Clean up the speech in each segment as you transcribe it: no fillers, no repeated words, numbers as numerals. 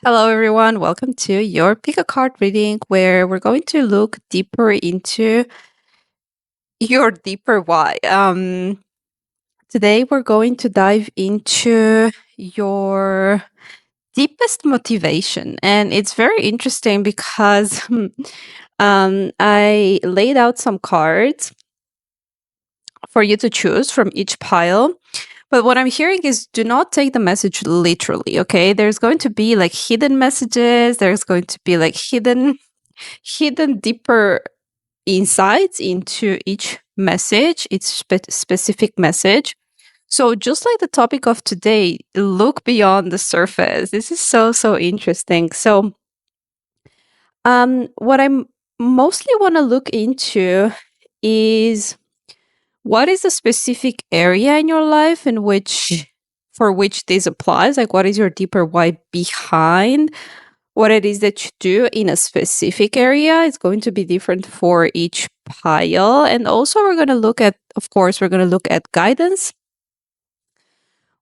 Hello, everyone. Welcome to your pick a card reading, where we're going to look deeper into your deeper why. Today, we're going to dive into your deepest motivation, and it's very interesting because I laid out some cards for you to choose from each pile. But what I'm hearing is do not take the message literally, okay? There's going to be like hidden messages, there's going to be like hidden deeper insights into each message, each specific message. So just like the topic of today, look beyond the surface. This is so interesting. So what I'm mostly want to look into is what is the specific area in your life in which for which this applies? Like what is your deeper why behind what it is that you do in a specific area. Is going to be different for each pile. And also, we're going to look at, of course, we're going to look at guidance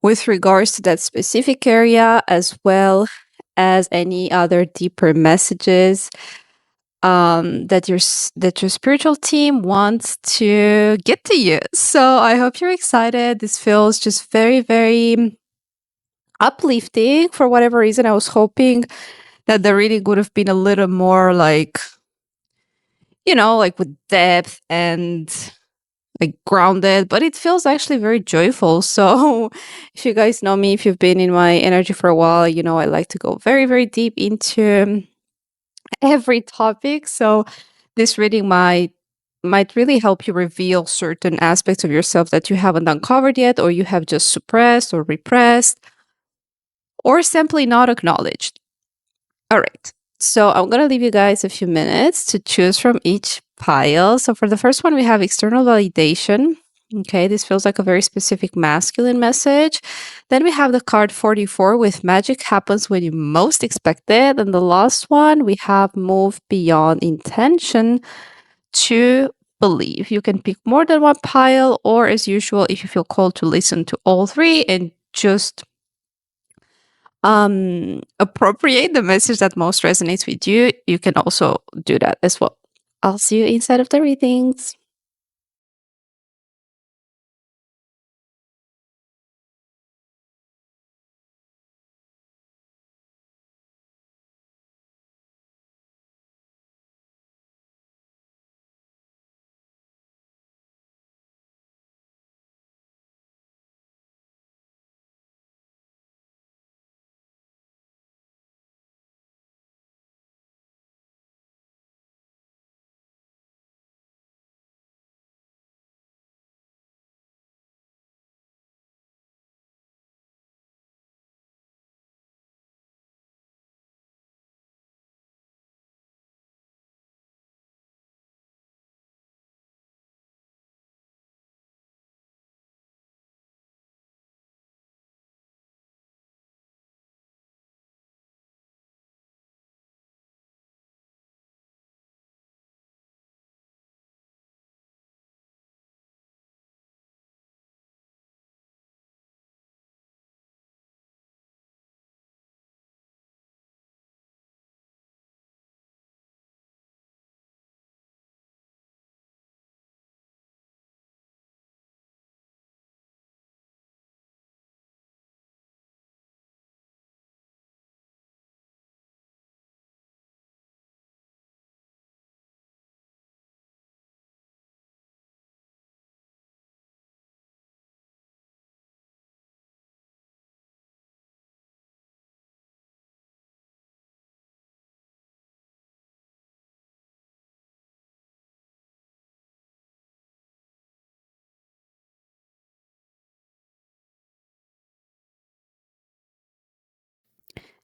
with regards to that specific area, as well as any other deeper messages that your spiritual team wants to get to you. So I hope you're excited. This feels just very uplifting. For whatever reason, I was hoping that the reading would have been a little more like, like with depth and like grounded, but it feels actually very joyful. So, if you guys know me, if you've been in my energy for a while, I like to go very deep into every topic. So, this reading might really help you reveal certain aspects of yourself that you haven't uncovered yet, or you have just suppressed or repressed, or simply not acknowledged. All right. So I'm going to leave you guys a few minutes to choose from each pile. So for the first one, we have external validation. Okay, this feels like a very specific masculine message. Then we have the card 44 with magic happens when you most expect it. And the last one, we have move beyond intention to believe. You can pick more than one pile, or as usual, if you feel called to listen to all three and just appropriate the message that most resonates with you, you can also do that as well. I'll see you inside of the readings.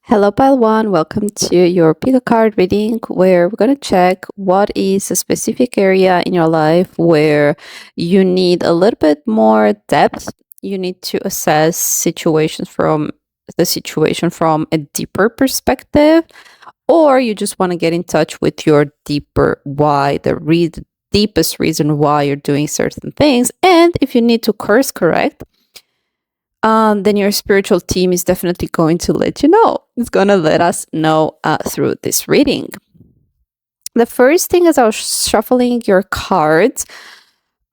Hello, pile one. Welcome to your pick a card reading, where we're going to check what is a specific area in your life where you need a little bit more depth. You need to assess the situation from a deeper perspective, or you just want to get in touch with your deeper why, the deepest reason why you're doing certain things. And if you need to course correct, then your spiritual team is definitely going to let you know. It's going to let us know through this reading. The first thing, as I was shuffling your cards,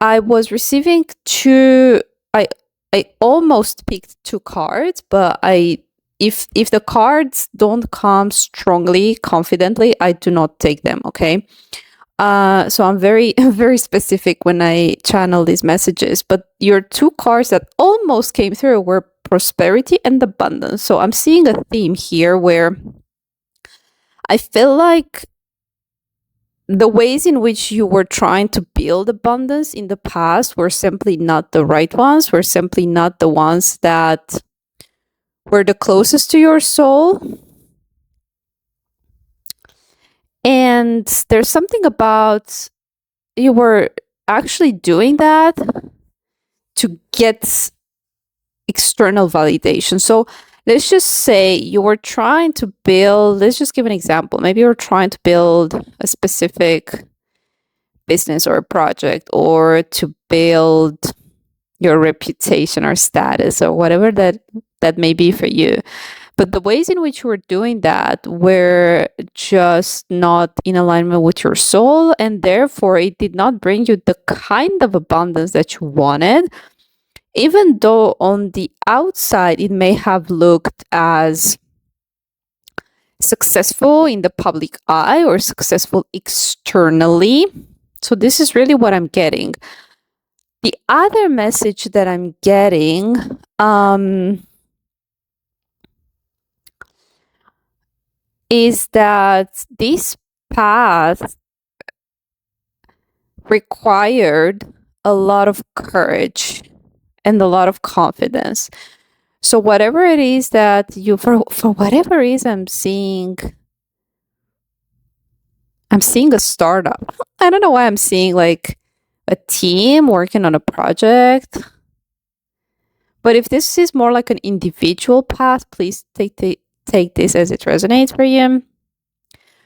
I was receiving two. I almost picked two cards, but if the cards don't come strongly, confidently, I do not take them. Okay. So I'm very, very specific when I channel these messages. But your two cards that almost came through were prosperity and abundance. So I'm seeing a theme here where I feel like the ways in which you were trying to build abundance in the past were simply not the right ones, were simply not the ones that were the closest to your soul. And there's something about you were actually doing that to get external validation. So let's just say you were trying to build, let's just give an example. Maybe you were trying to build a specific business or a project, or to build your reputation or status or whatever that may be for you. But the ways in which you were doing that were just not in alignment with your soul, and therefore it did not bring you the kind of abundance that you wanted, even though on the outside it may have looked as successful in the public eye or successful externally. So this is really what I'm getting. The other message that I'm getting is that this path required a lot of courage and a lot of confidence. So whatever it is that you, for whatever reason, I'm seeing a startup. I don't know why I'm seeing like a team working on a project. But if this is more like an individual path, please take this as it resonates for you.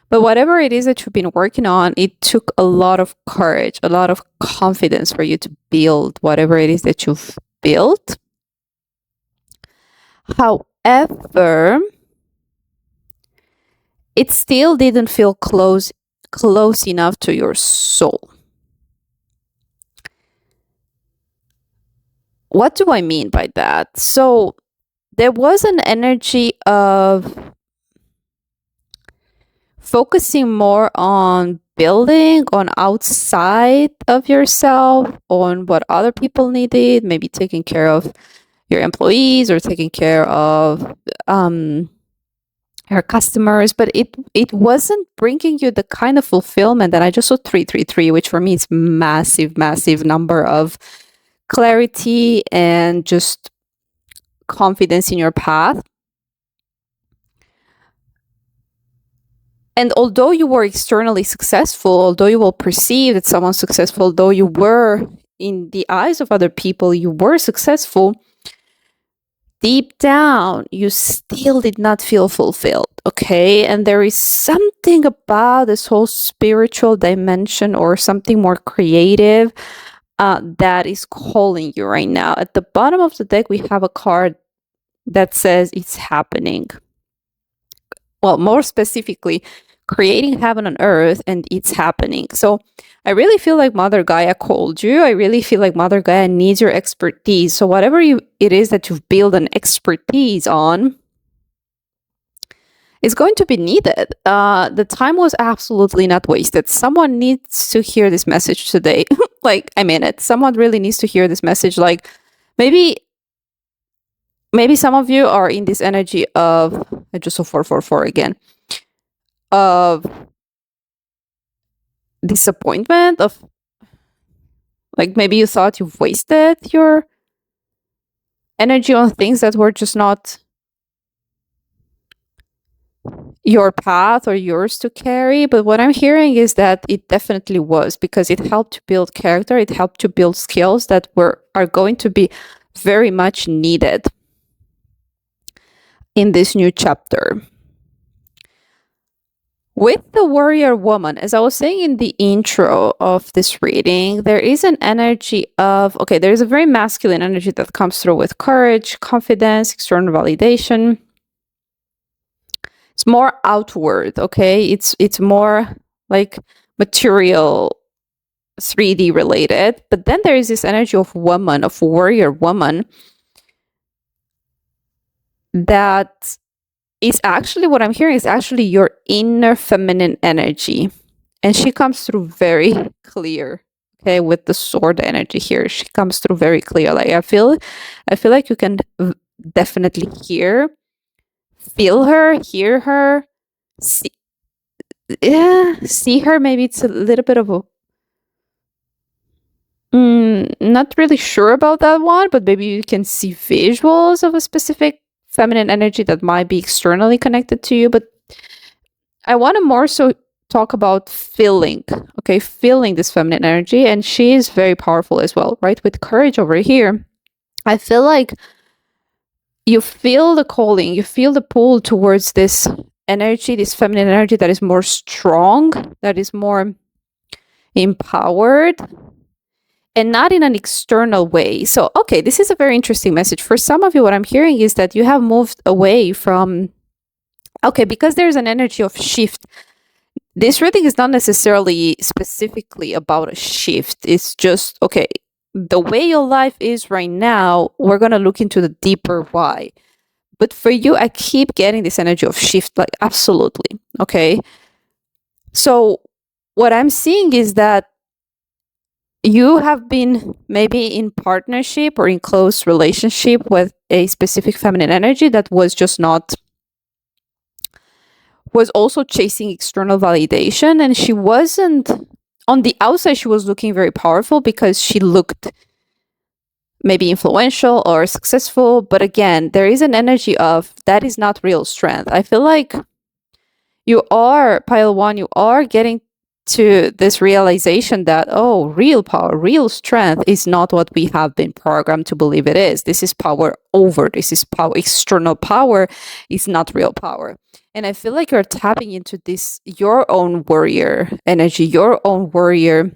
But whatever it is that you've been working on, it took a lot of courage, a lot of confidence for you to build whatever it is that you've built. However, it still didn't feel close enough to your soul. What do I mean by that? So there was an energy of focusing more on building on outside of yourself, on what other people needed, maybe taking care of your employees or taking care of your customers, but it wasn't bringing you the kind of fulfillment that I just saw 333, which for me is massive number of clarity and just confidence in your path. And although you were externally successful, although you will perceive that someone's successful, although you were, in the eyes of other people, you were successful, deep down, you still did not feel fulfilled, okay? And there is something about this whole spiritual dimension or something more creative that is calling you right now. At the bottom of the deck, we have a card that says it's happening. Well, more specifically, creating heaven on earth, and it's happening. So I really feel like Mother Gaia called you. I really feel like Mother Gaia needs your expertise. So whatever it is that you've built an expertise on is going to be needed. The time was absolutely not wasted. Someone needs to hear this message today. Like, I mean it. Someone really needs to hear this message. Like, maybe some of you are in this energy of, I just saw 444 again, of disappointment, of like maybe you thought you've wasted your energy on things that were just not your path or yours to carry. But what I'm hearing is that it definitely was, because it helped to build character, it helped to build skills that are going to be very much needed in this new chapter. With the warrior woman, as I was saying in the intro of this reading, there is an energy of, okay, there's a very masculine energy that comes through with courage, confidence, external validation. It's more outward, okay? It's more like material, 3D related. But then there is this energy of woman, of warrior woman, that is actually, what I'm hearing is actually your inner feminine energy. And she comes through very clear, okay, with the sword energy here. She comes through very clear. Like I feel like you can definitely feel her, hear her, see, see her. Maybe it's a little bit of a not really sure about that one, but maybe you can see visuals of a specific feminine energy that might be externally connected to you. But I want to more so talk about feeling, okay, feeling this feminine energy. And she is very powerful as well, right? With courage over here, I feel like you feel the calling, you feel the pull towards this energy, this feminine energy that is more strong, that is more empowered, and not in an external way. So, okay, this is a very interesting message. For some of you, what I'm hearing is that you have moved away from, okay, because there's an energy of shift. This reading is not necessarily specifically about a shift. It's just, okay, the way your life is right now, we're going to look into the deeper why. But for you, I keep getting this energy of shift, like absolutely, okay? So what I'm seeing is that you have been maybe in partnership or in close relationship with a specific feminine energy that was just not, was also chasing external validation. And she wasn't, on the outside, she was looking very powerful because she looked maybe influential or successful. But again, there is an energy of that is not real strength. I feel like you are, pile one, you are getting to this realization that, oh, real power, real strength is not what we have been programmed to believe it is. This is power over. This is power. External power is not real power. And I feel like you're tapping into this, your own warrior energy, your own warrior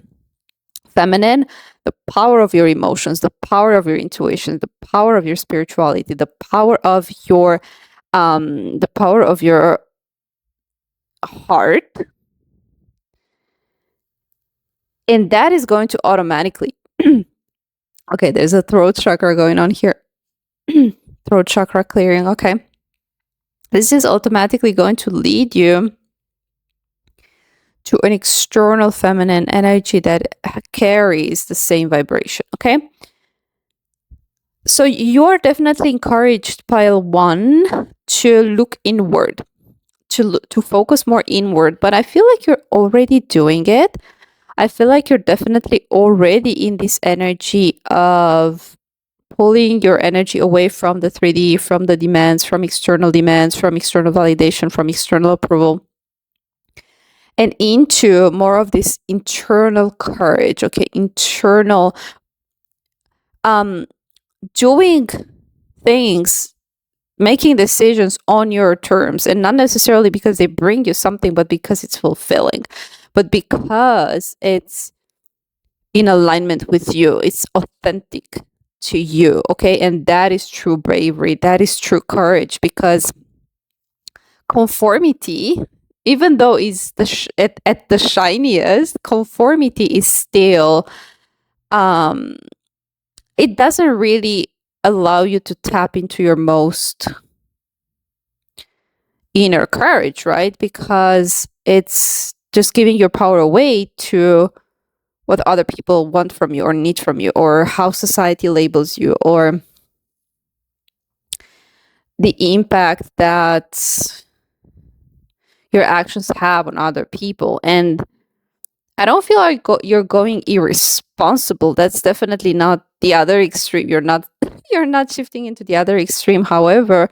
feminine, the power of your emotions, the power of your intuition, the power of your spirituality, the power of your heart. And that is going to automatically, okay, there's a throat chakra going on here. Throat chakra clearing, okay. This is automatically going to lead you to an external feminine energy that carries the same vibration, okay? So you're definitely encouraged, pile one, to look inward, to focus more inward. But I feel like you're already doing it. I feel like you're definitely already in this energy of pulling your energy away from the 3D, from the demands, from external validation, from external approval, and into more of this internal courage, okay? Internal, doing things, making decisions on your terms, and not necessarily because they bring you something, but because it's fulfilling, but because it's in alignment with you, it's authentic to you, okay? And that is true bravery, that is true courage, because conformity, even though is at the shiniest, conformity is still it doesn't really allow you to tap into your most inner courage, right? Because it's just giving your power away to what other people want from you or need from you, or how society labels you, or the impact that your actions have on other people. And I don't feel like you're going irresponsible. That's definitely not the other extreme. You're not shifting into the other extreme. However,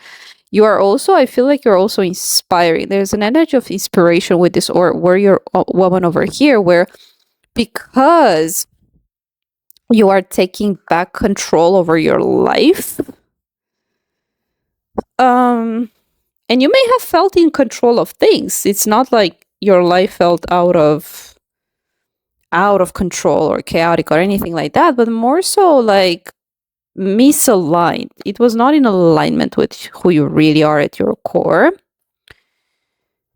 you are also, I feel like you're also inspiring. There's an energy of inspiration with this warrior woman over here, where because you are taking back control over your life, and you may have felt in control of things. It's not like your life felt out of control or chaotic or anything like that, but more so like misaligned. It was not in alignment with who you really are at your core.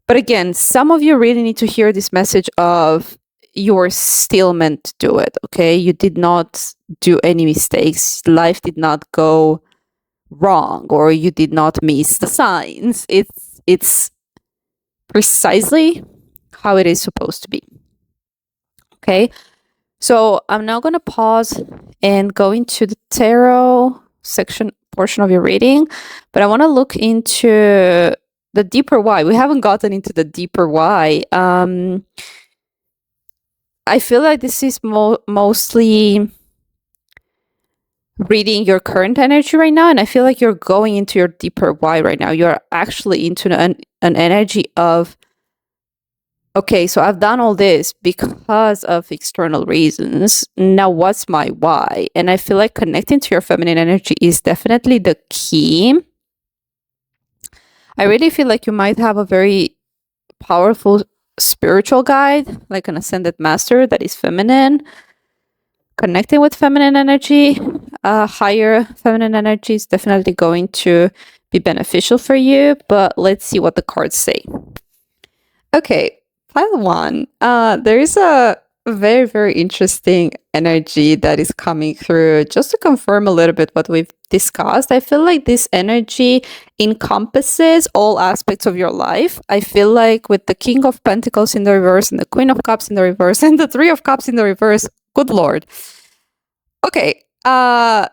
But again, some of you really need to hear this message of you're still meant to do it, okay? You did not do any mistakes. Life did not go wrong, or you did not miss the signs. It's precisely how it is supposed to be. Okay? So I'm now going to pause and go into the tarot section portion of your reading, but I want to look into the deeper why. We haven't gotten into the deeper why. I feel like this is mostly reading your current energy right now, and I feel like you're going into your deeper why right now. You're actually into an energy of, okay, so I've done all this because of external reasons. Now what's my why? And I feel like connecting to your feminine energy is definitely the key. I really feel like you might have a very powerful spiritual guide, like an ascended master that is feminine. Connecting with feminine energy, higher feminine energy is definitely going to be beneficial for you, but let's see what the cards say. Okay, pile 1. There is a very, very interesting energy that is coming through. Just to confirm a little bit what we've discussed, I feel like this energy encompasses all aspects of your life. I feel like with the King of Pentacles in the reverse and the Queen of Cups in the reverse and the Three of Cups in the reverse, good Lord. Okay, I'm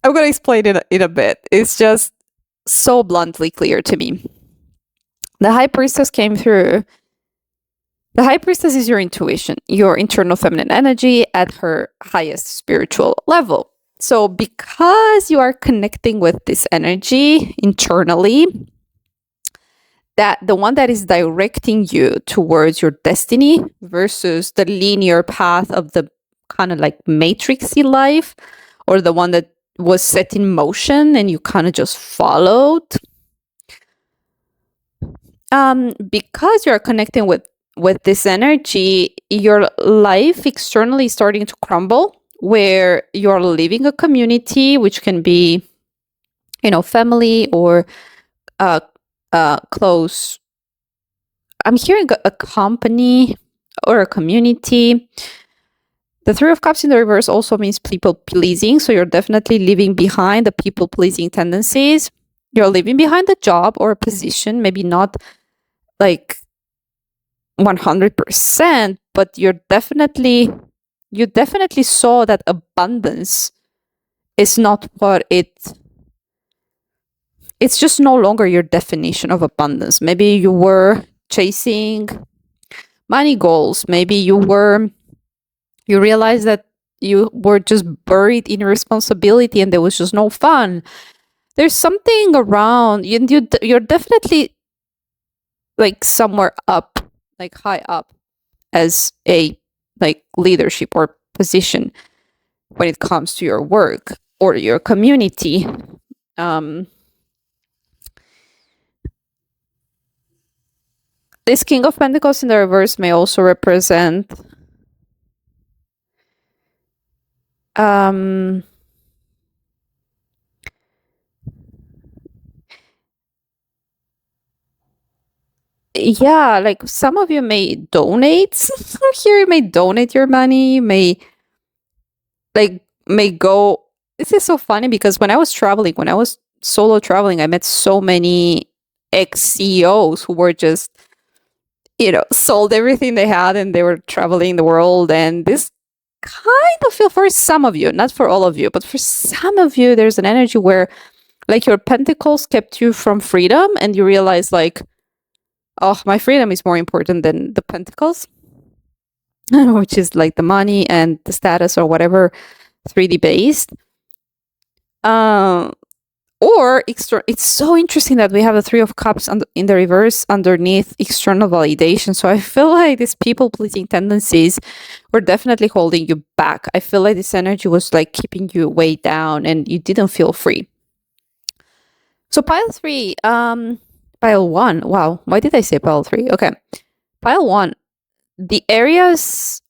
going to explain it in a bit. It's just so bluntly clear to me. The High Priestess came through. The High Priestess is your intuition, your internal feminine energy at her highest spiritual level. So because you are connecting with this energy internally, that the one that is directing you towards your destiny versus the linear path of the kind of like matrixy life, or the one that was set in motion and you kind of just followed. Because you're connecting with this energy, your life externally is starting to crumble, where you're leaving a community, which can be, you know, family or close. I'm hearing a company or a community. The Three of Cups in the reverse also means people pleasing. So you're definitely leaving behind the people pleasing tendencies. You're leaving behind a job or a position, maybe not like 100%, but you definitely saw that abundance is not what it's just no longer your definition of abundance. Maybe you were chasing money goals. Maybe you realized that you were just buried in responsibility and there was just no fun. There's something around you're definitely like somewhere up, like high up as a like leadership or position when it comes to your work or your community. This King of Pentacles in the reverse may also represent yeah, like some of you may donate. Here you may donate your money, may go. This is so funny because when I was solo traveling, I met so many ex-CEOs who were just, you know, sold everything they had and they were traveling the world. And this kind of feel for some of you, not for all of you, but for some of you, there's an energy where like your pentacles kept you from freedom and you realize like, oh, my freedom is more important than the pentacles, which is like the money and the status or whatever 3D based. Or it's so interesting that we have the Three of Cups in the reverse underneath external validation. So I feel like these people-pleasing tendencies were definitely holding you back. I feel like this energy was like keeping you way down and you didn't feel free. So pile 3, Pile 1. Wow. Why did I say pile 3? Okay. Pile 1. The areas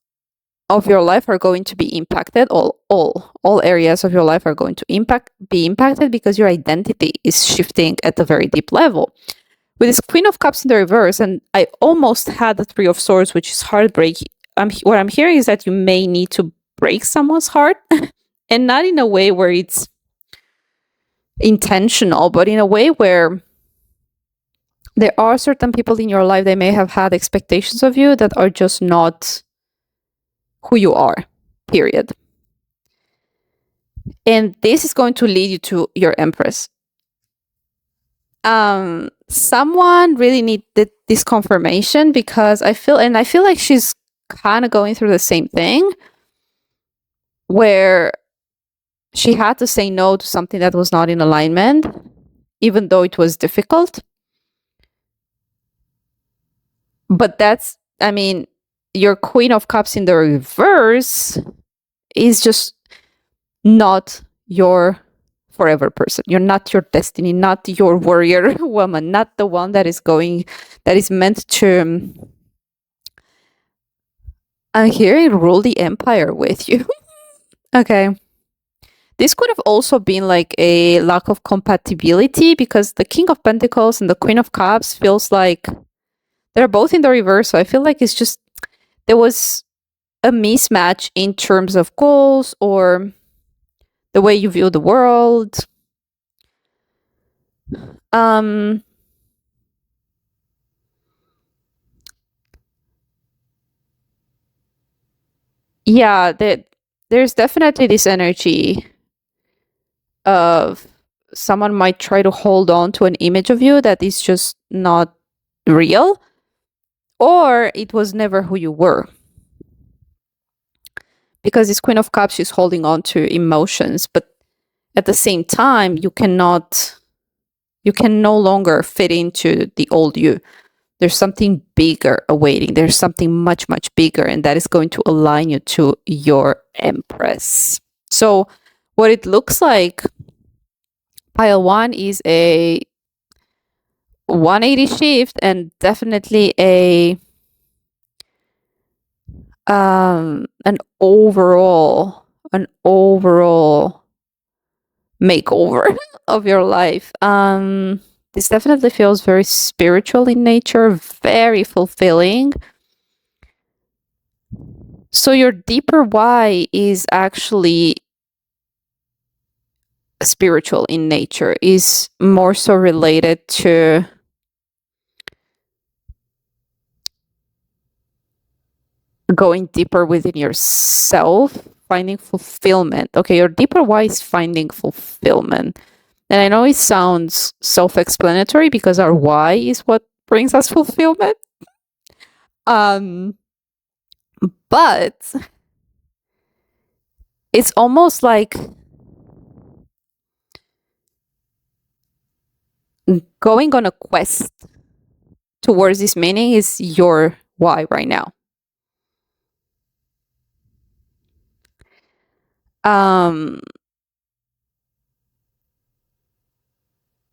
of your life are going to be impacted. All areas of your life are going to be impacted because your identity is shifting at a very deep level. With this Queen of Cups in the reverse, and I almost had the Three of Swords, which is heartbreak. What I'm hearing is that you may need to break someone's heart, and not in a way where it's intentional, but in a way where there are certain people in your life that may have had expectations of you that are just not who you are, period. And this is going to lead you to your Empress. Someone really needed this confirmation because I feel like she's kind of going through the same thing where she had to say no to something that was not in alignment, even though it was difficult. But that's, I mean, your Queen of Cups in the reverse is just not your forever person. You're not your destiny, not your warrior woman, not the one that is meant to, I'm hearing, rule the empire with you. Okay. This could have also been like a lack of compatibility because the King of Pentacles and the Queen of Cups feels like they're both in the reverse. So I feel like it's just, there was a mismatch in terms of goals or the way you view the world. Yeah, there's definitely this energy of someone might try to hold on to an image of you that is just not real, or it was never who you were. Because this Queen of Cups, she's holding on to emotions, but at the same time, you can no longer fit into the old you. There's something bigger awaiting. There's something much, much bigger, and that is going to align you to your Empress. So what it looks like, pile 1 is a 180 shift and definitely an overall makeover of your life. This definitely feels very spiritual in nature, very fulfilling. So your deeper why is actually spiritual in nature, is more so related to going deeper within yourself, finding fulfillment. Okay, your deeper why is finding fulfillment. And I know it sounds self-explanatory because our why is what brings us fulfillment. But it's almost like going on a quest towards this meaning is your why right now.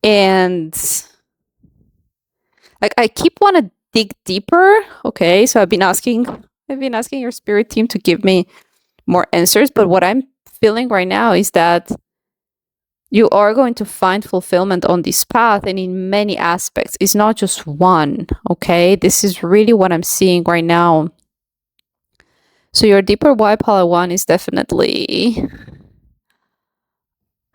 And like I keep want to dig deeper. Okay, so I've been asking your spirit team to give me more answers, but what I'm feeling right now is that you are going to find fulfillment on this path and in many aspects. It's not just one, okay? This is really what I'm seeing right now. So your deeper why, pile 1, is definitely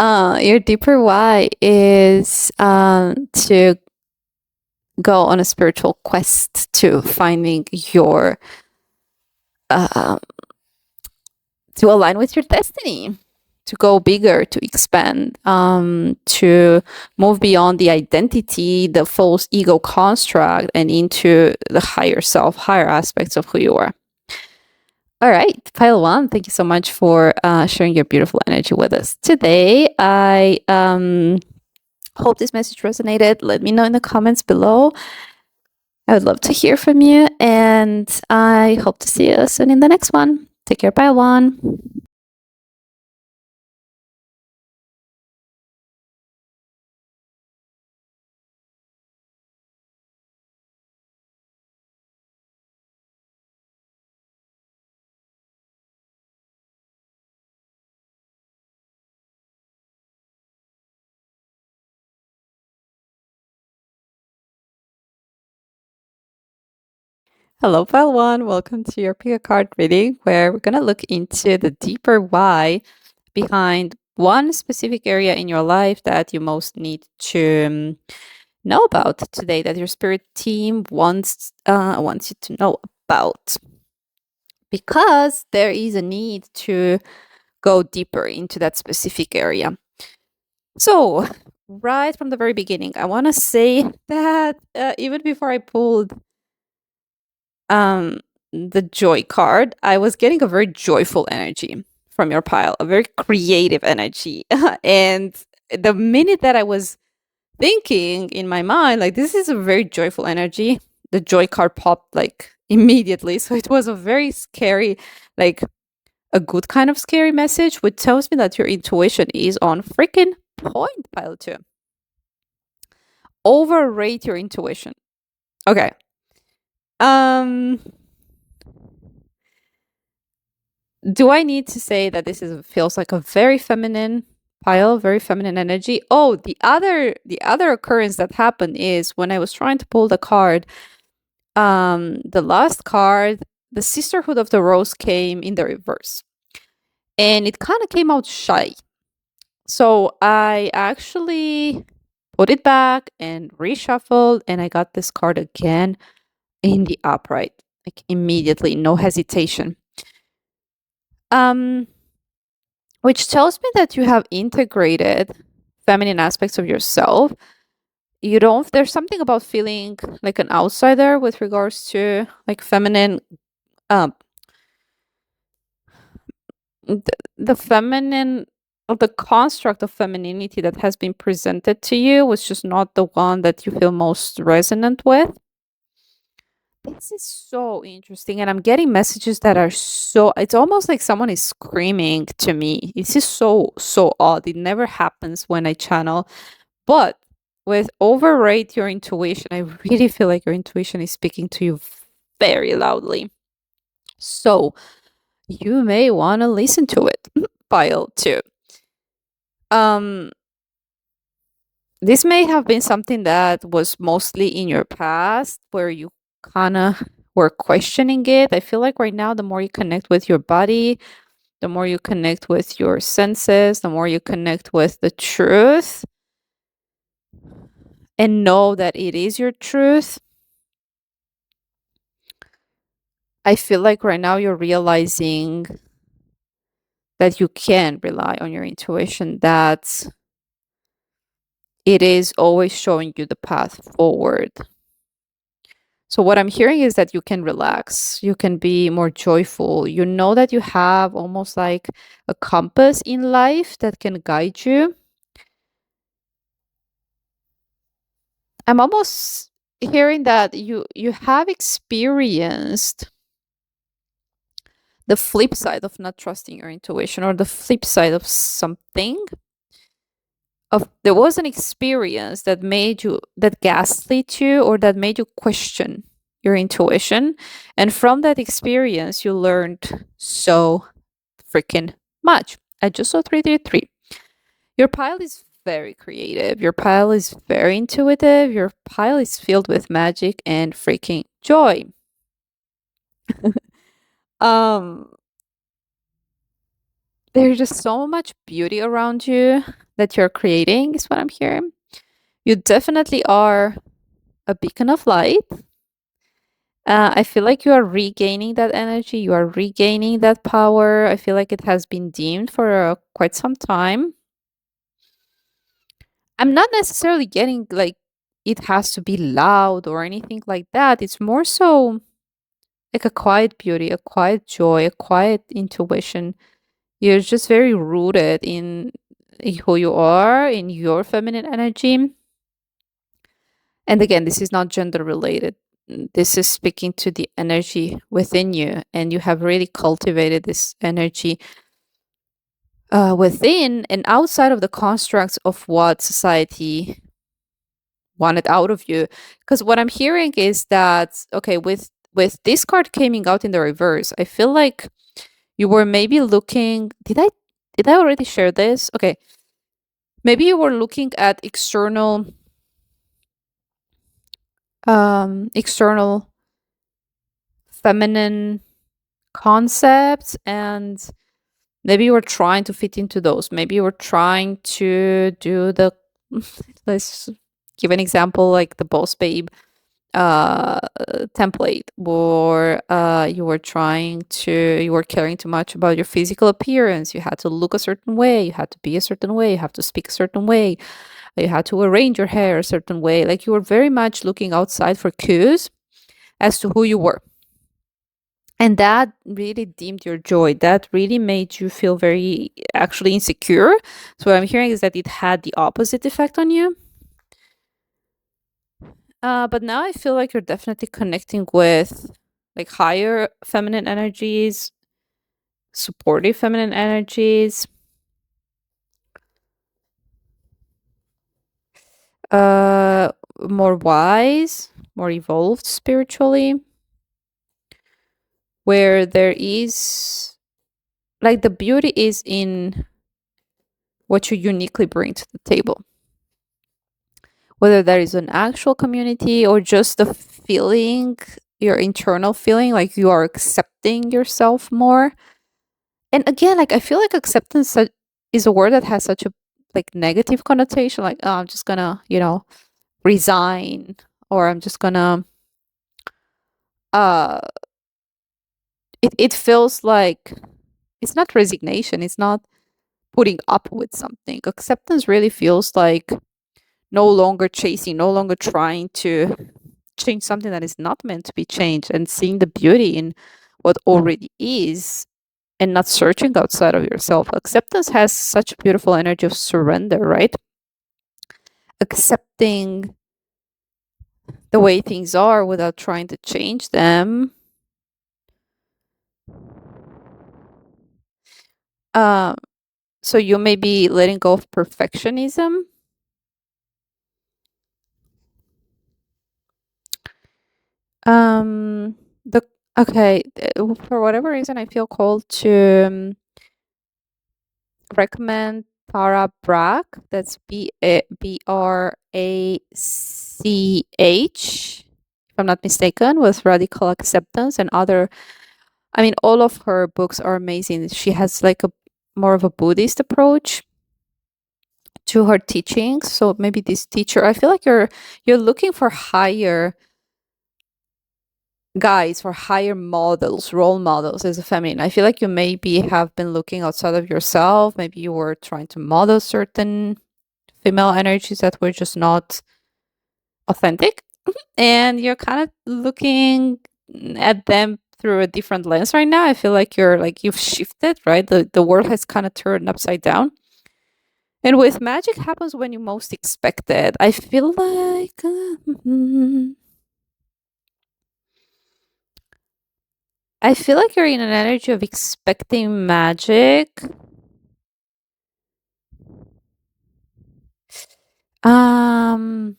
your deeper why is to go on a spiritual quest to finding your to align with your destiny, to go bigger, to expand, to move beyond the identity, the false ego construct, and into the higher self, higher aspects of who you are. All right, pile 1, thank you so much for sharing your beautiful energy with us today. I hope this message resonated. Let me know in the comments below. I would love to hear from you, and I hope to see you soon in the next one. Take care, pile 1. Hello, Pile One. Welcome to your pick a card reading, where we're going to look into the deeper why behind one specific area in your life that you most need to know about today, that your spirit team wants you to know about, because there is a need to go deeper into that specific area. So, right from the very beginning, I want to say that even before I pulled um the joy card, I was getting a very joyful energy from your pile, a very creative energy. And the minute that I was thinking in my mind, like, this is a very joyful energy, the joy card popped like immediately. So it was a very scary, like a good kind of scary message, which tells me that your intuition is on freaking point, pile two. Overrate your intuition. Okay. Um Do I need to say that this is feels like a very feminine pile, very feminine energy? Oh, the other occurrence that happened is when I was trying to pull the card, the last card, the Sisterhood of the Rose came in the reverse. And it kind of came out shy. So I actually put it back and reshuffled, and I got this card again in the upright, like immediately, no hesitation. Um which tells me that you have integrated feminine aspects of yourself. You don't, there's something about feeling like an outsider with regards to like feminine, um, the feminine, or the construct of femininity that has been presented to you was just not the one that you feel most resonant with. This is so interesting. And I'm getting messages that are so, it's almost like someone is screaming to me. This is so, so odd. It never happens when I channel. But with overrate your intuition, I really feel like your intuition is speaking to you very loudly. So you may want to listen to it. Pile two. Um, this may have been something that was mostly in your past where you kind of were questioning it. I feel like right now, the more you connect with your body, the more you connect with your senses, the more you connect with the truth and know that it is your truth. I feel like right now you're realizing that you can rely on your intuition, that it is always showing you the path forward. So, what I'm hearing is that you can relax, you can be more joyful. You know that you have almost like a compass in life that can guide you. I'm almost hearing that you have experienced the flip side of not trusting your intuition, or the flip side of something, of there was an experience that made you, that gaslit you, or that made you question your intuition, and from that experience you learned so freaking much. I just saw 333. Your pile is very creative, your pile is very intuitive, your pile is filled with magic and freaking joy. um there's just so much beauty around you that you're creating, is what I'm hearing. You definitely are a beacon of light. I feel like you are regaining that energy, you are regaining that power. I feel like it has been dimmed for quite some time. I'm not necessarily getting like it has to be loud or anything like that. It's more so like a quiet beauty, a quiet joy, a quiet intuition. You're just very rooted in who you are, in your feminine energy. And again, this is not gender related. This is speaking to the energy within you, and you have really cultivated this energy within and outside of the constructs of what society wanted out of you. Because what I'm hearing is that, okay, with this card coming out in the reverse, I feel like you were maybe looking. Did I already share this? Okay, maybe you were looking at external feminine concepts, and maybe you were trying to fit into those. Maybe you were trying to do the let's give an example, like the boss babe uh template, or you were caring too much about your physical appearance. You had to look a certain way, you had to be a certain way, you have to speak a certain way, you had to arrange your hair a certain way. Like you were very much looking outside for cues as to who you were. And that really dimmed your joy. That really made you feel very actually insecure. So what I'm hearing is that it had the opposite effect on you. But now I feel like you're definitely connecting with like higher feminine energies, supportive feminine energies, uh, more wise, more evolved spiritually, where there is like the beauty is in what you uniquely bring to the table. Whether there is an actual community or just the feeling, your internal feeling, like you are accepting yourself more. And again, like I feel like acceptance is a word that has such a like negative connotation, like, oh, I'm just gonna, resign, or I'm just gonna uh it feels like it's not resignation, it's not putting up with something. Acceptance really feels like no longer chasing, no longer trying to change something that is not meant to be changed, and seeing the beauty in what already is, and not searching outside of yourself. Acceptance has such a beautiful energy of surrender, right? Accepting the way things are without trying to change them. Um, so you may be letting go of perfectionism. The okay, for whatever reason, I feel called to recommend Tara Brach. That's Brach, if I'm not mistaken, with Radical Acceptance and other. I mean, all of her books are amazing. She has like a more of a Buddhist approach to her teachings. So maybe this teacher, I feel like you're looking for higher guides, for higher models, role models as a feminine. I feel like you maybe have been looking outside of yourself. Maybe you were trying to model certain female energies that were just not authentic, and you're kind of looking at them through a different lens right now. I feel like you've shifted, right? The world has kind of turned upside down. And with magic happens when you most expect it. I feel like I feel like you're in an energy of expecting magic. Um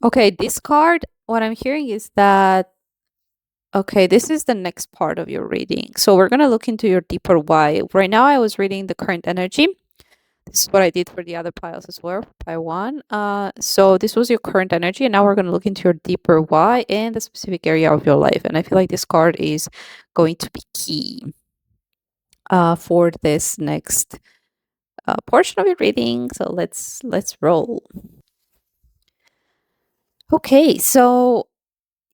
okay, this card, what I'm hearing is that okay, this is the next part of your reading. So we're going to look into your deeper why. Right now I was reading the current energy. This is what I did for the other piles as well, pile one. So this was your current energy, and now we're going to look into your deeper why and the specific area of your life. And I feel like this card is going to be key for this next portion of your reading. So let's roll. Okay, so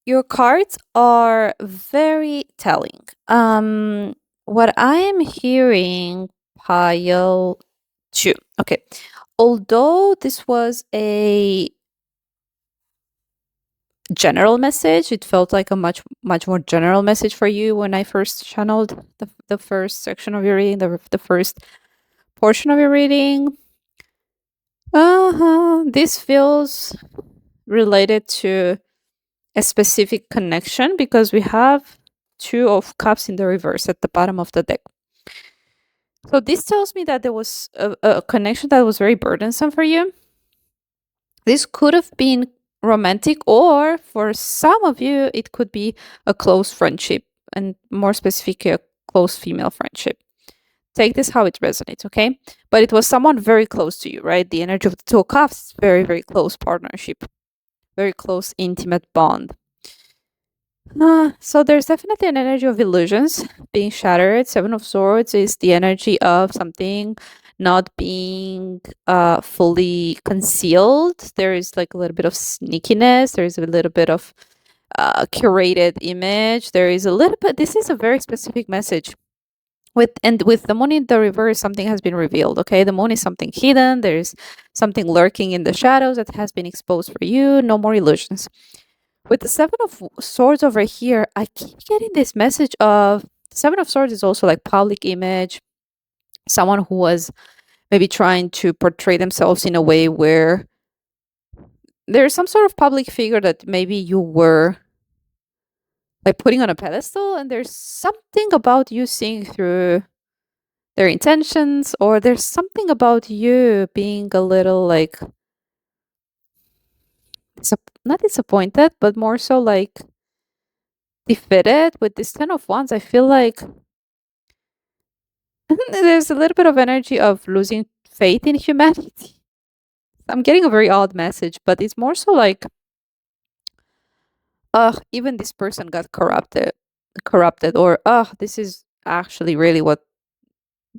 your cards are very telling. What I am hearing, pile two. Okay, although this was a general message, it felt like a much more general message for you when I first channeled the first section of your reading, the first portion of your reading. This feels related to a specific connection because we have two of cups in the reverse at the bottom of the deck. So this tells me that there was a connection that was very burdensome for you. This could have been romantic, or for some of you, it could be a close friendship, and more specifically, a close female friendship. Take this how it resonates, okay? But it was someone very close to you, right? The energy of the two of cups, very, very close partnership, very close, intimate bond. So there's definitely an energy of illusions being shattered. Seven of Swords is the energy of something not being fully concealed. There is like a little bit of sneakiness. There is a little bit of curated image. There is a little bit. This is a very specific message. With the moon in the reverse, something has been revealed. Okay, the moon is something hidden. There's something lurking in the shadows that has been exposed for you. No more illusions. With the Seven of Swords over here, I keep getting this message of Seven of Swords is also like public image, someone who was maybe trying to portray themselves in a way where there's some sort of public figure that maybe you were like putting on a pedestal, and there's something about you seeing through their intentions, or there's something about you being a little like not disappointed, but more so like defeated. With this Ten of Wands, I feel like there's a little bit of energy of losing faith in humanity. I'm getting a very odd message, but it's more so like, even this person got corrupted, or this is actually really what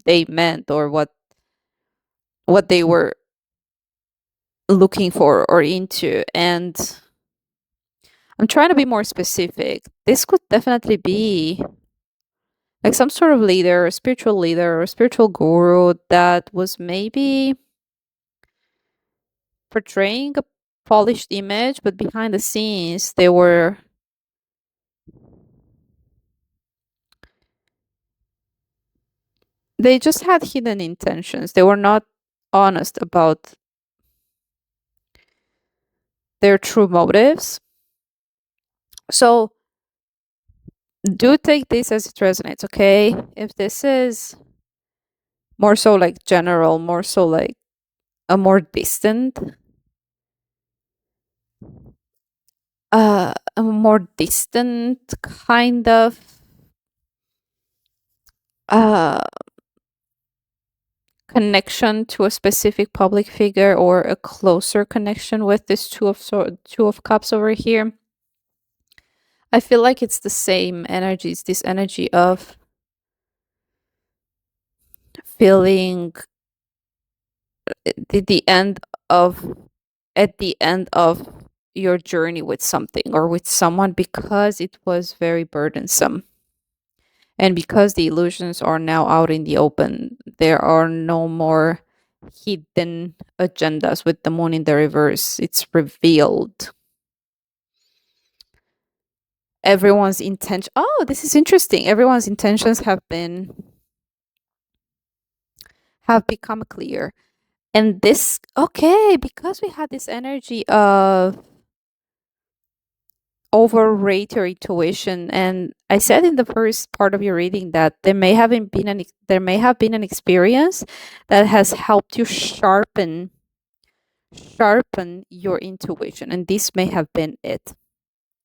they meant, or what they were looking for or into. And I'm trying to be more specific. This could definitely be like some sort of leader, or spiritual guru that was maybe portraying a polished image, but behind the scenes, they just had hidden intentions. They were not honest about their true motives. So do take this as it resonates, okay? If this is more so like general, more so like a more distant, a more distant kind of uh connection to a specific public figure, or a closer connection with this two of cups over here, I feel like it's the same energy. It's this energy of feeling the end of at the end of your journey with something or with someone, because it was very burdensome. And because the illusions are now out in the open, there are no more hidden agendas. With the moon in the reverse, it's revealed. Everyone's intention. Oh, this is interesting. Everyone's intentions have become clear. And this, okay, because we had this energy of overrate your intuition, and I said in the first part of your reading that there may have been an experience that has helped you sharpen your intuition, and this may have been it,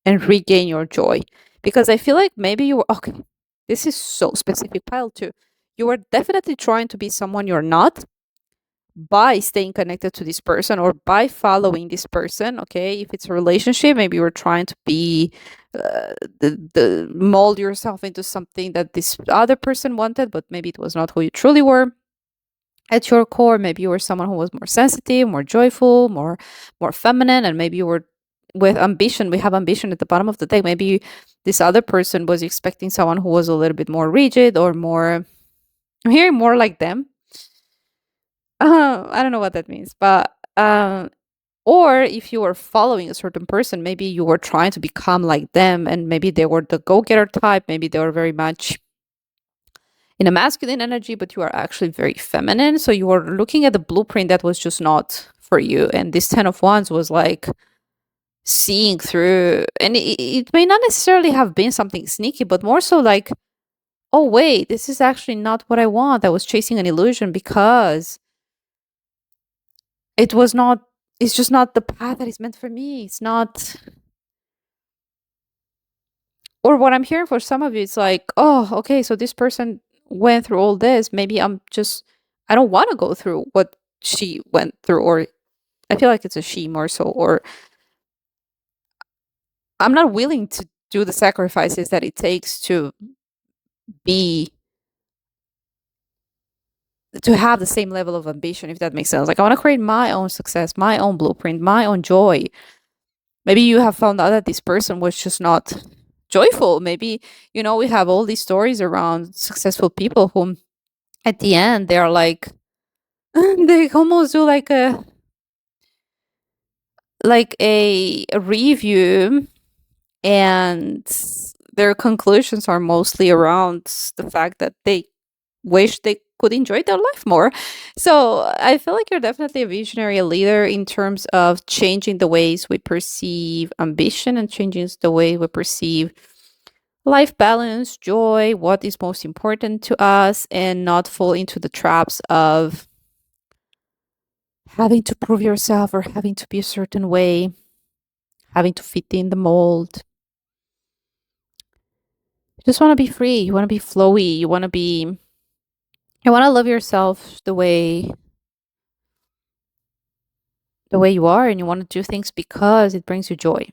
and regain your joy. Because I feel like maybe you were okay, this is so specific, pile 2. You were definitely trying to be someone you're not by staying connected to this person, or by following this person. Okay, if it's a relationship, maybe you're trying to be the mold yourself into something that this other person wanted, but maybe it was not who you truly were at your core. Maybe you were someone who was more sensitive, more joyful, more feminine, and maybe you were with ambition. We have ambition at the bottom of the deck. Maybe this other person was expecting someone who was a little bit more rigid, or more, I'm hearing more like them. I don't know what that means, but or if you were following a certain person, maybe you were trying to become like them, and maybe they were the go-getter type. Maybe they were very much in a masculine energy, but you are actually very feminine. So you were looking at the blueprint that was just not for you. And this Ten of Wands was like seeing through, and it may not necessarily have been something sneaky, but more so like, oh wait, this is actually not what I want. I was chasing an illusion because it was not, it's just not the path that is meant for me. It's not, or what I'm hearing for some of you, it's like, oh, okay, so this person went through all this. Maybe I don't want to go through what she went through, or I feel like it's a she more so, or I'm not willing to do the sacrifices that it takes be to have the same level of ambition, if that makes sense. Like, I want to create my own success, my own blueprint, my own joy. Maybe you have found out that this person was just not joyful. Maybe, we have all these stories around successful people whom at the end they are like, they almost do like a review, and their conclusions are mostly around the fact that they wish they could enjoy their life more. So I feel like you're definitely a visionary, a leader in terms of changing the ways we perceive ambition and changing the way we perceive life balance, joy, what is most important to us, and not fall into the traps of having to prove yourself or having to be a certain way, having to fit in the mold. You just want to be free. You want to be flowy. You want to love yourself the way you are, and you want to do things because it brings you joy.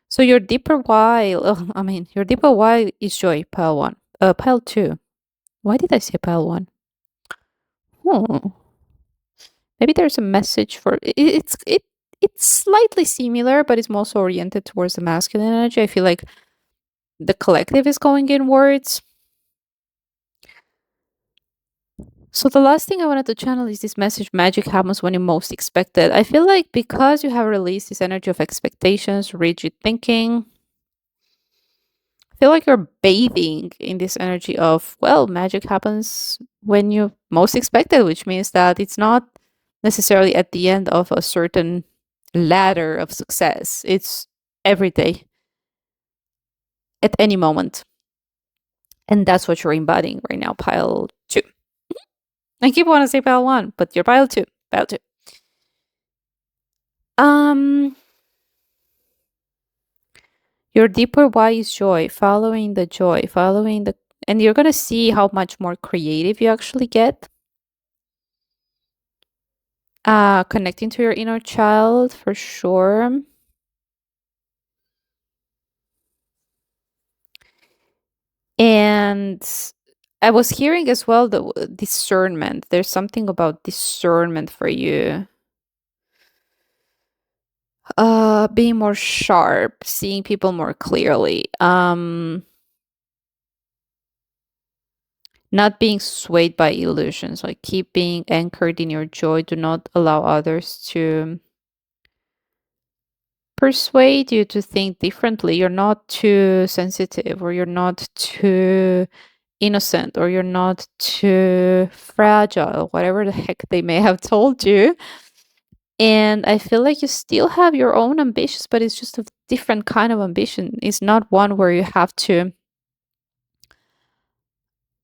So your deeper why, your deeper why is joy, pile 1. Pile 2. Why did I say pile 1? Hmm. Maybe there's a message for it's slightly similar, but it's mostly oriented towards the masculine energy. I feel like the collective is going inwards. So the last thing I wanted to channel is this message: magic happens when you most expect it. I feel like because you have released this energy of expectations, rigid thinking, I feel like you're bathing in this energy of, well, magic happens when you most expect it, which means that it's not necessarily at the end of a certain ladder of success. It's every day, at any moment. And that's what you're embodying right now, pile 2. I keep wanting to say pile 1, but you're pile 2. Pile 2. Um, your deeper why is joy, following the joy, and you're gonna see how much more creative you actually get. Connecting to your inner child for sure. And I was hearing as well the discernment. There's something about discernment for you. Being more sharp, seeing people more clearly. Not being swayed by illusions, like keep being anchored in your joy. Do not allow others to persuade you to think differently. You're not too sensitive, or you're not too innocent, or you're not too fragile, whatever the heck they may have told you. And I feel like you still have your own ambitions, but it's just a different kind of ambition. It's not one where you have to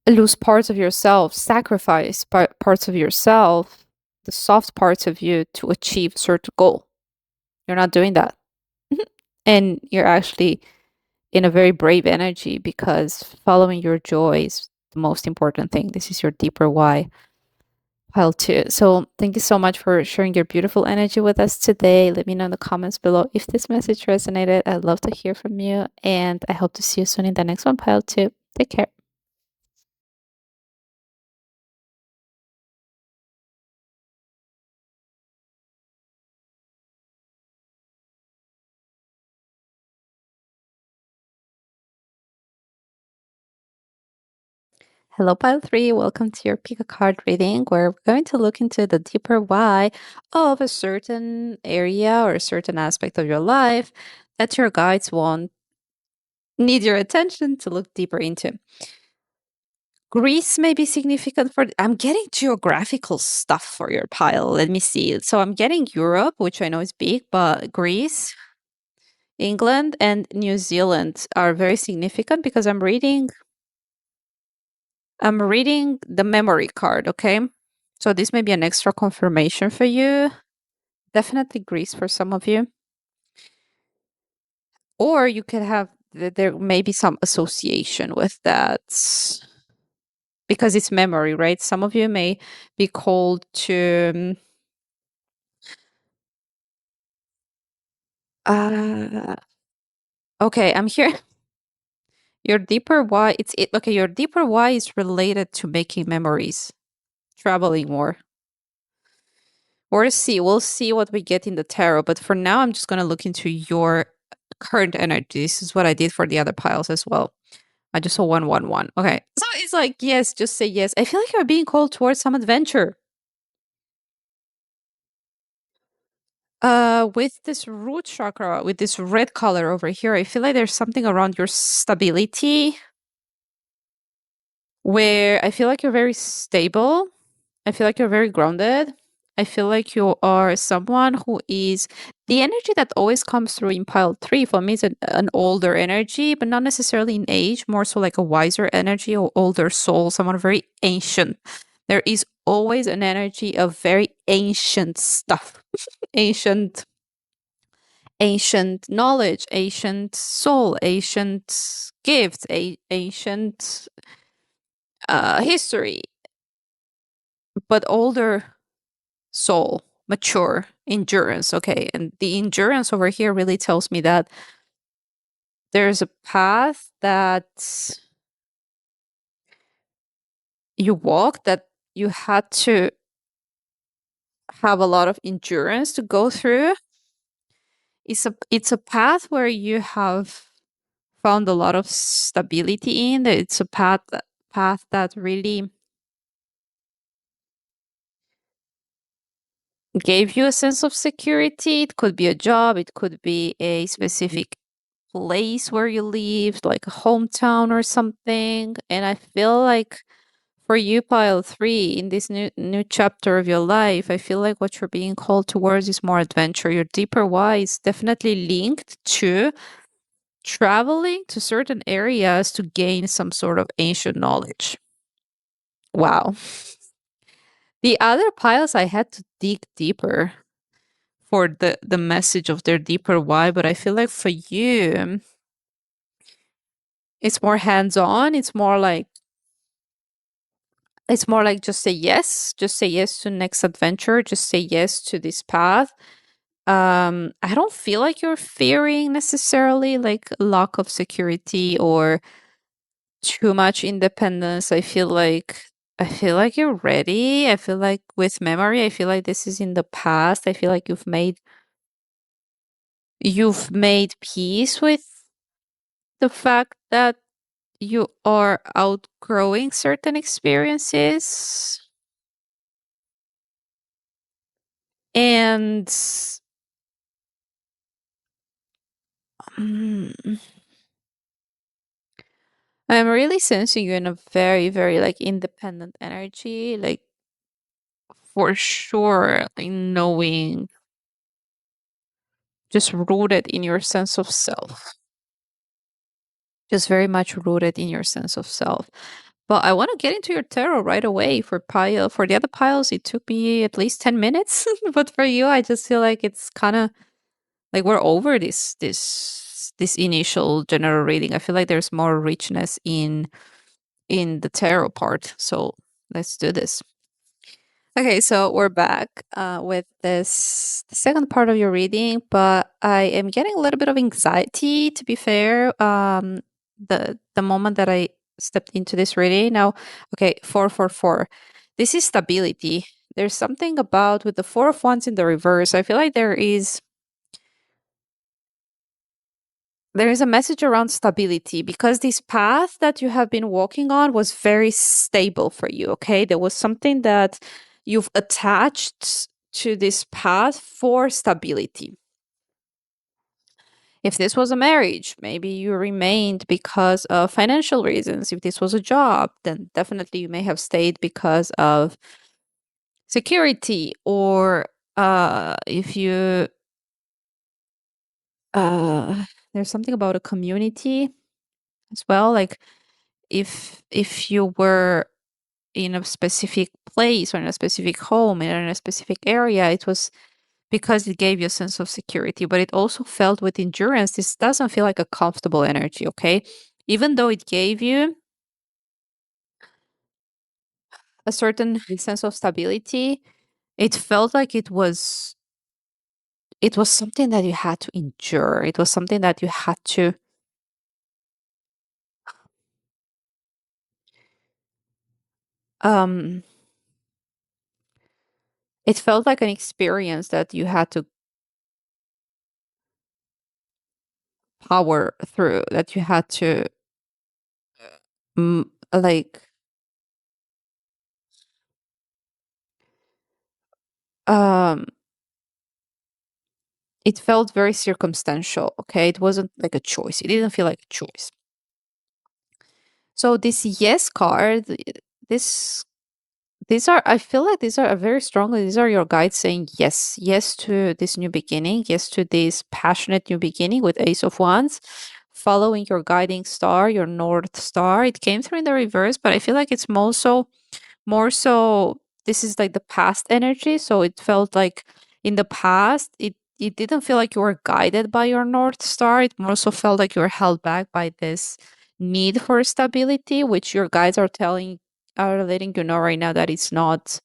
lose parts of yourself, sacrifice parts of yourself, the soft parts of you, to achieve a certain goal. You're not doing that. And you're actually in a very brave energy, because following your joy is the most important thing. This is your deeper why, pile 2. So thank you so much for sharing your beautiful energy with us today. Let me know in the comments below if this message resonated. I'd love to hear from you, and I hope to see you soon in the next one, pile 2. Take care. Hello, pile 3. Welcome to your pick a card reading, where we're going to look into the deeper why of a certain area or a certain aspect of your life that your guides need your attention to look deeper into. Greece may be significant for. I'm getting geographical stuff for your pile. Let me see. So I'm getting Europe, which I know is big, but Greece, England, and New Zealand are very significant because I'm reading the memory card, okay? So this may be an extra confirmation for you. Definitely Greece for some of you. Or you could have, there may be some association with that, because it's memory, right? Some of you may be called to uh Okay, I'm here. Your deeper why, okay, your deeper why is related to making memories, traveling more. We'll see what we get in the tarot, but for now I'm just going to look into your current energy. This is what I did for the other piles as well. I just saw 111. Okay. So it's like, yes, just say yes. I feel like you're being called towards some adventure. With this root chakra, with this red color over here, I feel like there's something around your stability where I feel like you're very stable. I feel like you're very grounded. I feel like you are someone who is the energy that always comes through in pile three for me is an older energy, but not necessarily in age, more so like a wiser energy or older soul, someone very ancient. There is always an energy of very ancient stuff, ancient, ancient knowledge, ancient soul, ancient gifts, ancient history, but older soul, mature, endurance. Okay. And the endurance over here really tells me that there's a path that you walk that you had to have a lot of endurance to go through. It's a path where you have found a lot of stability in. It's a path that really gave you a sense of security. It could be a job, it could be a specific place where you lived, like a hometown or something. And I feel like for you, pile three, in this new chapter of your life, I feel like what you're being called towards is more adventure. Your deeper why is definitely linked to traveling to certain areas to gain some sort of ancient knowledge. Wow. The other piles I had to dig deeper for the message of their deeper why, but I feel like for you it's more hands-on. It's more like just say yes to next adventure, just say yes to this path. I don't feel like you're fearing necessarily like lack of security or too much independence. I feel like you're ready. I feel like with memory, I feel like this is in the past. I feel like you've made peace with the fact that you are outgrowing certain experiences. And mm, I'm really sensing you in a very, very like independent energy, like for sure, like knowing, just rooted in your sense of self, just very much rooted in your sense of self. But I want to get into your tarot right away. For the other piles, it took me at least 10 minutes, but for you, I just feel like it's kind of like we're over this initial general reading. I feel like there's more richness in the tarot part. So let's do this. Okay, so we're back with this the second part of your reading, but I am getting a little bit of anxiety. To be fair, the moment that I stepped into this reading now, okay, 444. This is stability. There's something about with the Four of Wands in the reverse. I feel like there is a message around stability because this path that you have been walking on was very stable for you. Okay. There was something that you've attached to this path for stability. If this was a marriage, maybe you remained because of financial reasons. If this was a job, then definitely you may have stayed because of security. Or if you, there's something about a community as well. Like if you were in a specific place or in a specific home or in a specific area, it was because it gave you a sense of security, but it also felt with endurance. This doesn't feel like a comfortable energy, okay? Even though it gave you a certain sense of stability, it felt like it was something that you had to endure. It was something that you had to um it felt like an experience that you had to power through, that you had to like um it felt very circumstantial. Okay, it wasn't like a choice, it didn't feel like a choice. So this yes card, this these are, I feel like these are a very strongly, these are your guides saying yes, yes to this new beginning, yes to this passionate new beginning with Ace of Wands, following your guiding star, your North Star. It came through in the reverse, but I feel like it's more so this is like the past energy. So it felt like in the past, it didn't feel like you were guided by your North Star. It more so felt like you were held back by this need for stability, which your guides are letting you know right now that it's not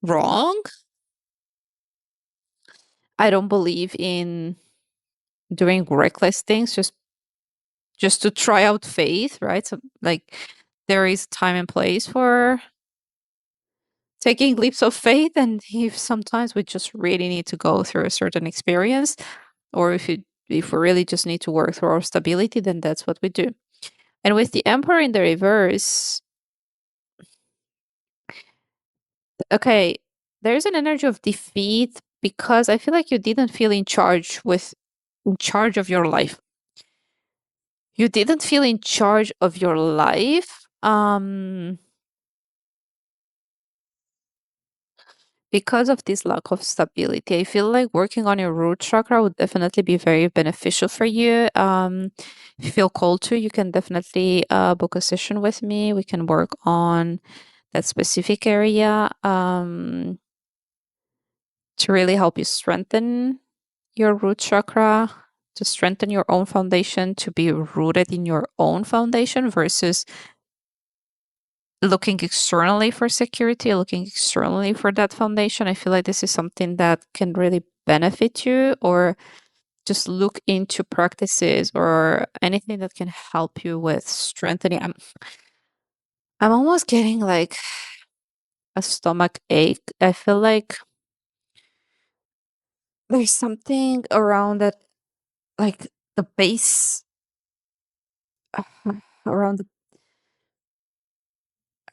wrong. I don't believe in doing reckless things just to try out faith, right? So like there is time and place for taking leaps of faith, and if sometimes we just really need to go through a certain experience, or if we really just need to work through our stability, then that's what we do. And with the Emperor in the reverse, okay, there's an energy of defeat because I feel like you didn't feel in charge of your life. You didn't feel in charge of your life. Because of this lack of stability, I feel like working on your root chakra would definitely be very beneficial for you. If you feel called to, you can definitely book a session with me. We can work on that specific area to really help you strengthen your root chakra, to strengthen your own foundation, to be rooted in your own foundation versus looking externally for security, looking externally for that foundation. I feel like this is something that can really benefit you, or just look into practices or anything that can help you with strengthening. I'm almost getting like a stomach ache. I feel like there's something around that, like the base, uh, around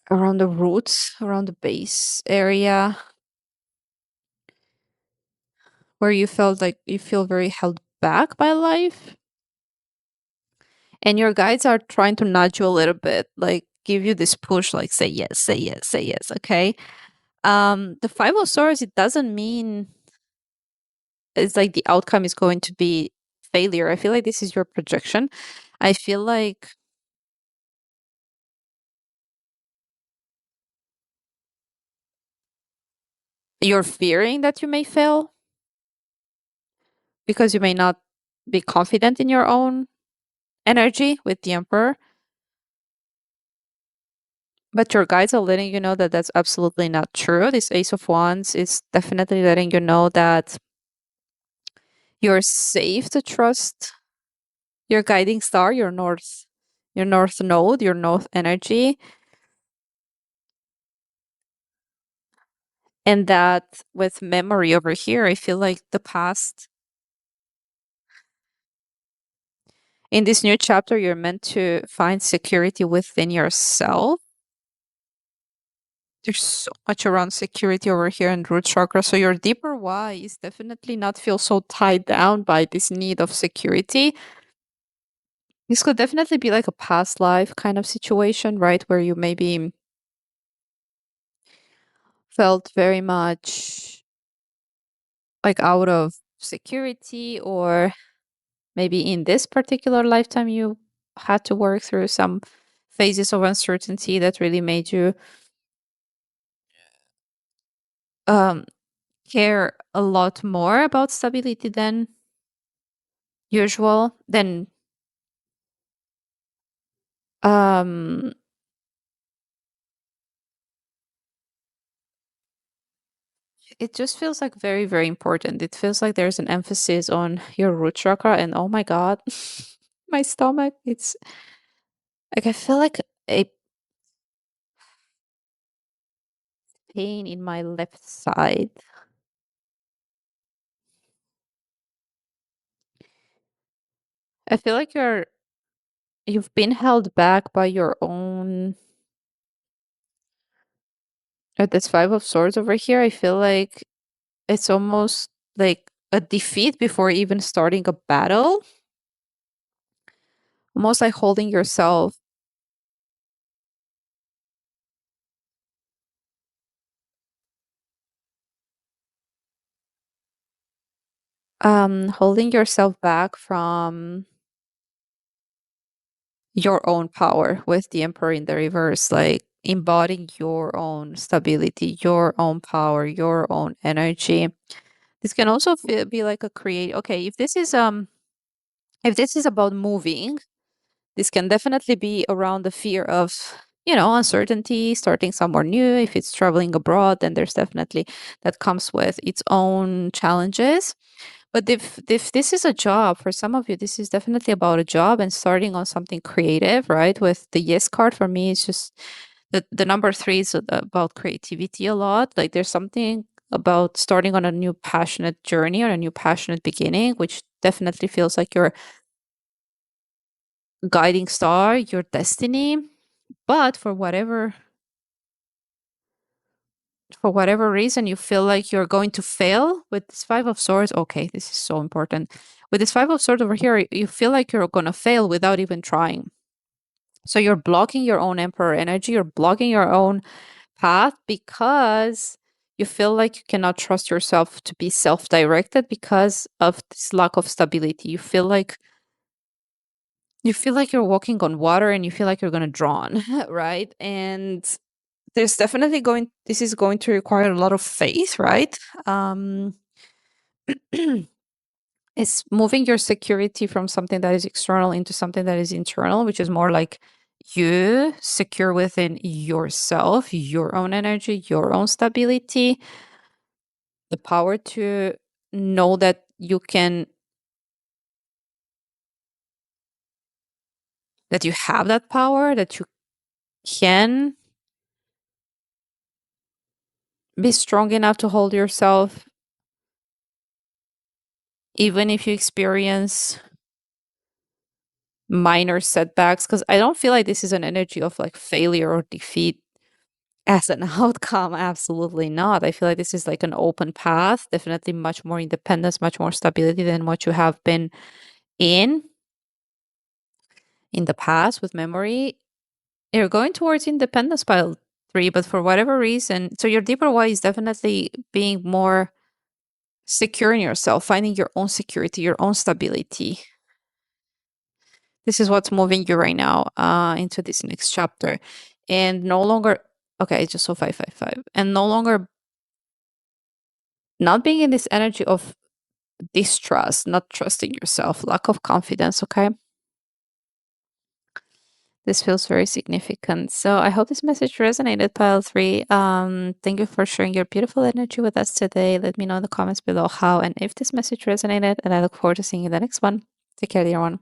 around the roots, around the base area, where you felt like you feel very held back by life. And your guides are trying to nudge you a little bit, like give you this push, like say yes, say yes, say yes. Okay. The Five of Swords, it doesn't mean it's like the outcome is going to be failure. I feel like this is your projection. I feel like you're fearing that you may fail because you may not be confident in your own energy with the Emperor. But your guides are letting you know that that's absolutely not true. This Ace of Wands is definitely letting you know that you're safe to trust your guiding star, your north node, your north energy, and that with memory over here, I feel like the past, in this new chapter, you're meant to find security within yourself. There's so much around security over here in root chakra. So your deeper why is definitely not feel so tied down by this need of security. This could definitely be like a past life kind of situation, right? Where you maybe felt very much like out of security, or maybe in this particular lifetime you had to work through some phases of uncertainty that really made you um, care a lot more about stability than usual. Then um, it just feels like very, very important. It feels like there's an emphasis on your root chakra, and oh my god, my stomach. It's like I feel like a pain in my left side. I feel like you've been held back by your own at this 5 of Swords over here. I feel like it's almost like a defeat before even starting a battle. Almost like holding yourself holding yourself back from your own power with the Emperor in the reverse, like embodying your own stability, your own power, your own energy. This can also be like a create. Okay, if this is about moving, this can definitely be around the fear of, uncertainty, starting somewhere new. If it's traveling abroad, then there's definitely that comes with its own challenges. But if this is a job for some of you, this is definitely about a job and starting on something creative, right? With the yes card for me, it's just the number three is about creativity a lot. Like there's something about starting on a new passionate journey or a new passionate beginning, which definitely feels like your guiding star, your destiny. But for whatever reason you feel like you're going to fail with this 5 of Swords. Okay, this is so important. With this 5 of Swords over here, you feel like you're going to fail without even trying. So you're blocking your own Emperor energy, you're blocking your own path because you feel like you cannot trust yourself to be self-directed because of this lack of stability. You feel like you're walking on water and you feel like you're going to drown, right? And this is going to require a lot of faith, right? Um it's moving your security from something that is external into something that is internal, which is more like you secure within yourself, your own energy, your own stability, the power to know that you have that power, that you can be strong enough to hold yourself even if you experience minor setbacks, because I don't feel like this is an energy of like failure or defeat as an outcome. Absolutely not. I feel like this is like an open path, definitely much more independence, much more stability than what you have been in in the past with memory. You're going towards independence pile 3, but for whatever reason, so your deeper why is definitely being more secure in yourself, finding your own security, your own stability. This is what's moving you right now into this next chapter. And no longer, okay, I just saw 555. And no longer not being in this energy of distrust, not trusting yourself, lack of confidence, okay? This feels very significant. So I hope this message resonated, pile 3. Thank you for sharing your beautiful energy with us today. Let me know in the comments below how and if this message resonated, and I look forward to seeing you in the next one. Take care, dear one.